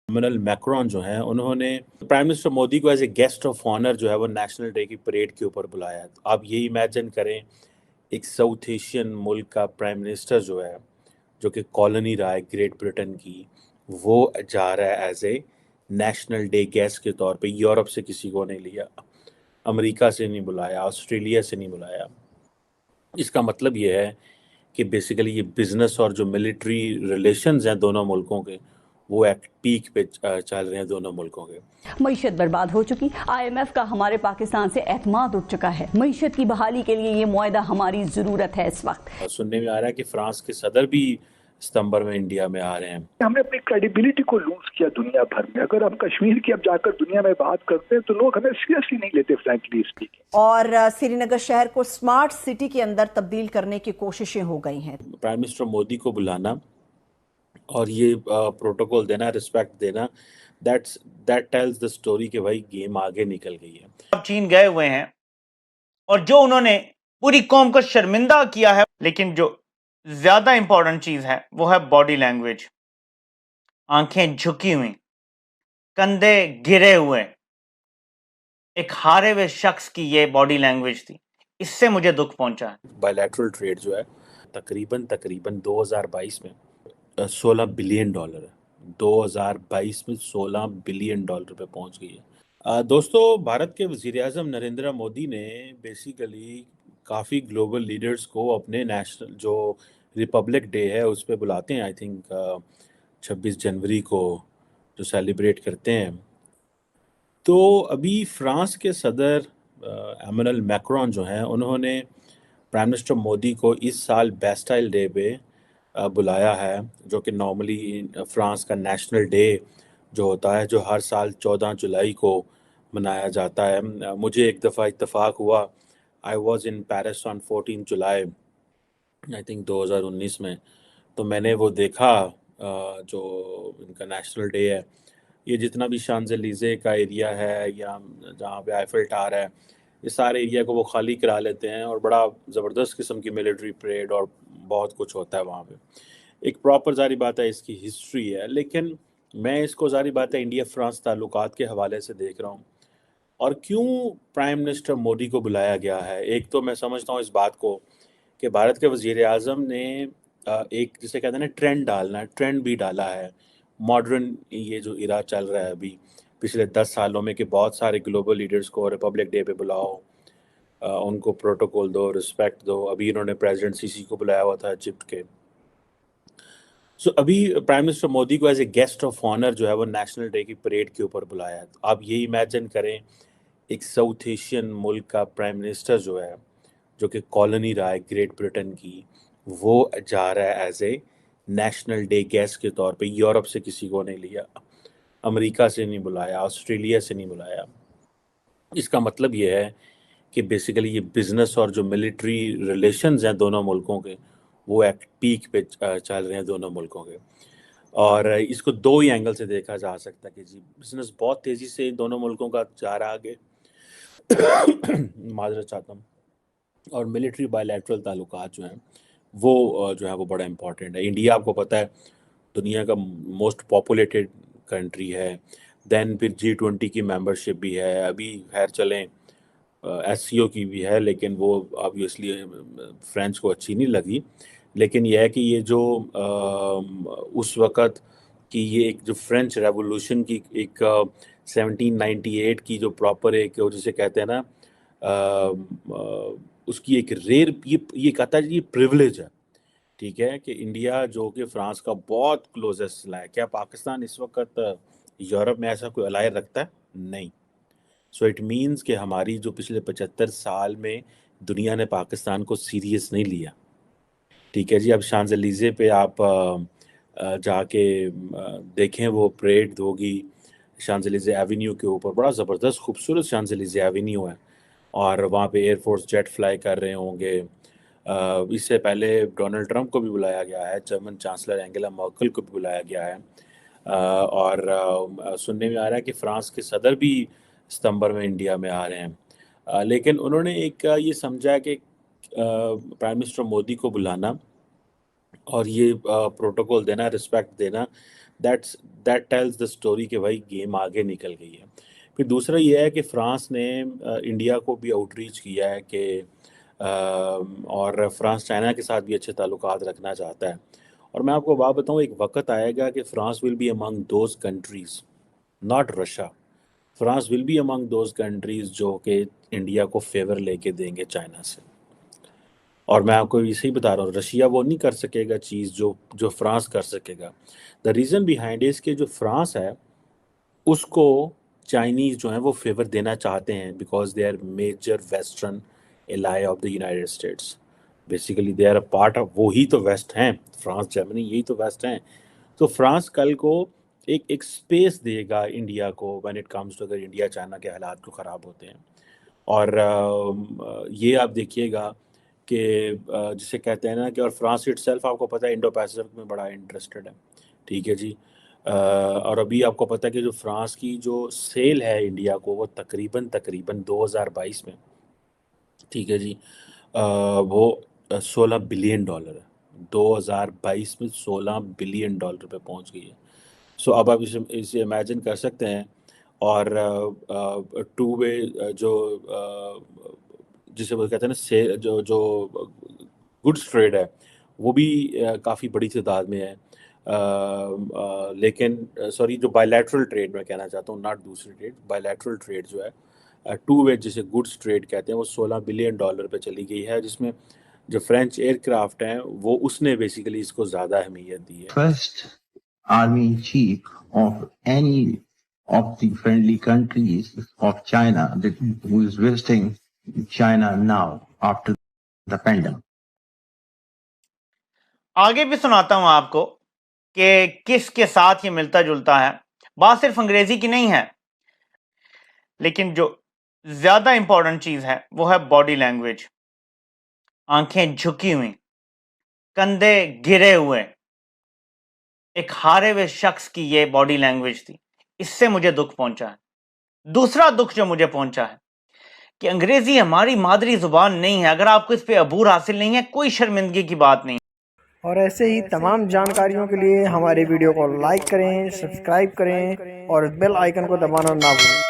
Emmanuel Macron जो हैं उन्होंने प्राइम मिनिस्टर मोदी को as a guest of honour जो है वो नेशनल डे की परेड के ऊपर बुलाया है। आप ये इमेजिन करें, एक साउथ एशियन मुल्क का प्राइम मिनिस्टर जो है, जो कि कॉलोनी रहा है ग्रेट ब्रिटेन की, वो जा रहा है as a national day guest के तौर पे। यूरोप से किसी को नहीं लिया, अमेरिका से नहीं बुलाया, ऑस्ट्रेलिया से नहीं बुलाया। इसका मतलब ये है कि बेसिकली ये बिजनेस और जो मिलिट्री रिलेशंस हैं दोनों मुल्कों के, वो एक पीक पे चल रहे हैं दोनों मुल्कों के। मईशत बर्बाद हो चुकी, IMF का हमारे पाकिस्तान से एतमाद उठ चुका है। मईशत की बहाली के लिए ये मुआहदा हमारी ज़रूरत है इस वक्त। सुनने में आ रहा है कि फ्रांस के सदर भी सितंबर में इंडिया में आ रहे हैं। हमने अपनी क्रेडिबिलिटी को लूज किया दुनिया भर में। अगर हम कश्मीर की अब जाकर दुनिया में बात करते हैं तो लोग हमें सीरियसली नहीं लेते, फ्रैंकली स्पीकिंग। और श्रीनगर शहर को स्मार्ट सिटी के अंदर तब्दील करने की कोशिशें हो गई हैं। प्राइम मिनिस्टर मोदी को बुलाना और ये प्रोटोकॉल देना, रिस्पेक्ट देना, दैट टेल्स द स्टोरी कि भाई गेम आगे निकल गई है। अब चीन गए हुए हैं और जो उन्होंने पूरी कौम को शर्मिंदा किया है, लेकिन जो ज्यादा इंपॉर्टेंट चीज है वो है बॉडी लैंग्वेज। आंखें झुकी हुई, कंधे गिरे हुए, एक हारे हुए शख्स की ये बॉडी लैंग्वेज थी। इससे मुझे दुख पहुंचा है। बायलैटरल ट्रेड जो है तकरीबन 2022 में $16 बिलियन है। 2022 में $16 बिलियन पे पहुंच गई है। दोस्तों, भारत के वज़ीर-ए-आज़म नरेंद्र मोदी ने बेसिकली काफ़ी ग्लोबल लीडर्स को अपने नेशनल जो रिपब्लिक डे है उस पे बुलाते हैं। आई थिंक 26 जनवरी को जो सेलिब्रेट करते हैं। तो अभी फ्रांस के सदर इमैनुअल मैक्रोन जो हैं उन्होंने प्राइम मिनिस्टर मोदी को इस साल बेस्टाइल डे पे बुलाया है, जो कि नॉर्मली फ्रांस का नेशनल डे जो होता है, जो हर साल 14 जुलाई को मनाया जाता है। मुझे एक दफ़ा इत्तेफाक हुआ, I was in Paris on 14 July I think 2019 में, तो मैंने वो देखा जो इनका नेशनल डे है। ये जितना भी शांज़ेलीज़े का एरिया है या जहाँ पे आईफिल टावर है, ये सारे एरिया को वो खाली करा लेते हैं और बड़ा ज़बरदस्त किस्म की मिलिट्री परेड और बहुत कुछ होता है वहाँ पे। एक प्रॉपर ज़ाहिर बात है इसकी हिस्ट्री है, लेकिन मैं इसको ज़ाहिर बात है इंडिया फ्रांस ताल्लुकात के हवाले से देख रहा हूँ। और क्यों प्राइम मिनिस्टर मोदी को बुलाया गया है? एक तो मैं समझता हूँ इस बात को कि भारत के वज़ीर-ए-आज़म ने एक जिसे कहते हैं ना ट्रेंड डालना है, ट्रेंड भी डाला है। मॉडर्न ये जो इरा चल रहा है अभी पिछले 10 सालों में कि बहुत सारे ग्लोबल लीडर्स को रिपब्लिक डे पे बुलाओ, उनको प्रोटोकॉल दो, रिस्पेक्ट दो। अभी इन्होंने प्रेसिडेंट सीसी को बुलाया हुआ था इजिप्ट के। सो अभी प्राइम मिनिस्टर मोदी को as a guest of honour जो है वो नेशनल डे की परेड के ऊपर बुलाया है। तो आप ये इमेजिन करें, एक साउथ एशियन मुल्क का प्राइम मिनिस्टर जो है, जो कि कॉलोनी रहा है ग्रेट ब्रिटेन की, वो जा रहा है as a national day guest के तौर पे। यूरोप से किसी को नहीं लिया, अमेरिका से नहीं बुलाया, ऑस्ट्रेलिया से नहीं बुलाया। इसका मतलब ये है कि बेसिकली ये बिजनेस और जो मिलिट्री रिलेशंस हैं दोनों मुल्कों के, वो एक पीक पे चल रहे हैं दोनों मुल्कों के। और इसको दो ही एंगल से देखा जा सकता है कि जी बिजनेस बहुत तेज़ी से इन दोनों मुल्कों का जा रहा आगे माजरत चाहता हूँ, और मिलिट्री बायलैटरल ताल्लुकात जो हैं वो जो है वो बड़ा इम्पॉर्टेंट है। इंडिया आपको पता है दुनिया का मोस्ट पॉपुलेटेड कंट्री है, देन फिर G20 की मेंबरशिप भी है, अभी खैर चलें SCO की भी है, लेकिन वो ऑब्वियसली फ्रेंच को अच्छी नहीं लगी। लेकिन यह है कि ये जो उस वक़्त की ये एक जो फ्रेंच रेवोल्यूशन की एक 1798 की जो प्रॉपर एक जिसे कहते हैं ना उसकी एक रेयर ये कहता है ये प्रिविलेज है, ठीक है, कि इंडिया जो कि फ्रांस का बहुत क्लोजेस्ट अलाय है। क्या पाकिस्तान इस वक्त यूरोप में ऐसा कोई अलाय रखता है? नहीं। सो इट मीन्स कि हमारी जो पिछले 75 साल में दुनिया ने पाकिस्तान को सीरियस नहीं लिया, ठीक है जी। अब शांज़ेलीज़े पे आप जाके देखें, वो परेड होगी शांज़ेलीज़े एवेन्यू के ऊपर, बड़ा ज़बरदस्त खूबसूरत शांज़ेलीज़े एवेन्यू है, और वहाँ पे एयरफोर्स जेट फ्लाई कर रहे होंगे। इससे पहले डोनाल्ड ट्रंप को भी बुलाया गया है, जर्मन चांसलर एंगेला मर्केल को भी बुलाया गया है, और सुनने में आ रहा है कि फ्रांस के सदर भी सितंबर में इंडिया में आ रहे हैं। लेकिन उन्होंने एक ये समझा है कि प्राइम मिनिस्टर मोदी को बुलाना और ये प्रोटोकॉल देना, रिस्पेक्ट देना, دیٹ ٹیلز دا اسٹوری کہ بھائی گیم آگے نکل گئی ہے. پھر دوسرا یہ ہے کہ فرانس نے انڈیا کو بھی آؤٹ ریچ کیا ہے کہ اور فرانس چائنا کے ساتھ بھی اچھے تعلقات رکھنا چاہتا ہے. اور میں آپ کو بات بتاؤں، ایک وقت آئے گا کہ France will be among those countries, not Russia, France will be among those countries جو کہ انڈیا کو فیور لے کے دیں گے چائنا سے. اور میں آپ کو اسی بتا رہا ہوں، رشیا وہ نہیں کر سکے گا چیز جو فرانس کر سکے گا. دا ریزن بیہائنڈ اس کہ جو فرانس ہے اس کو چائنیز جو ہیں وہ فیور دینا چاہتے ہیں، because they are major western ally of the United States. Basically they are a part of, وہی تو ویسٹ ہیں، فرانس جرمنی یہی تو ویسٹ ہیں. تو فرانس کل کو ایک اسپیس دے گا انڈیا کو وین اٹ کمز ٹو، اگر انڈیا چائنا کے حالات کو خراب ہوتے ہیں. اور یہ آپ دیکھیے گا کہ جسے کہتے ہیں نا کہ، اور فرانس اٹ سیلف آپ کو پتہ ہے انڈو پیسفک میں بڑا انٹرسٹڈ ہے، ٹھیک ہے جی. اور ابھی آپ کو پتہ ہے کہ جو فرانس کی جو سیل ہے انڈیا کو، وہ تقریباً 2022 میں، ٹھیک ہے جی، وہ $16 بلین ہے. 2022 میں $16 بلین پہ پہنچ گئی ہے. سو اب آپ اسے امیجن کر سکتے ہیں. اور ٹو وے جو جسے وہ کہتے ہیں نا جو گڈس ٹریڈ ہے، وہ بھی کافی بڑی تعداد میں ہے. لیکن سوری، جو بائیلیٹرل ٹریڈ میں کہنا چاہتا ہوں، ناٹ دوسری ٹریڈ، بائیلیٹرل ٹریڈ جو ہے ٹو وے جسے گڈس ٹریڈ کہتے ہیں، وہ $16 بلین پہ چلی گئی ہے، جس میں جو فرینچ ایئر کرافٹ ہیں وہ اس نے بیسیکلی اس کو زیادہ اہمیت دی ہے. First army in chief of any of the friendly countries of China who is visiting China now after the pandemic. آگے بھی سناتا ہوں آپ کو کہ کس کے ساتھ یہ ملتا جلتا ہے. بات صرف انگریزی کی نہیں ہے، لیکن جو زیادہ امپورٹنٹ چیز ہے وہ ہے باڈی لینگویج. آنکھیں جھکی ہوئی، کندھے گرے ہوئے، ایک ہارے ہوئے شخص کی یہ باڈی لینگویج تھی. اس سے مجھے دکھ پہنچا ہے. دوسرا دکھ جو مجھے پہنچا ہے کہ انگریزی ہماری مادری زبان نہیں ہے. اگر آپ کو اس پہ عبور حاصل نہیں ہے، کوئی شرمندگی کی بات نہیں. اور ایسے ہی تمام جانکاریوں کے لیے ہماری ویڈیو کو لائک کریں، سبسکرائب کریں اور بیل آئیکن کو دبانا نہ بھولیں.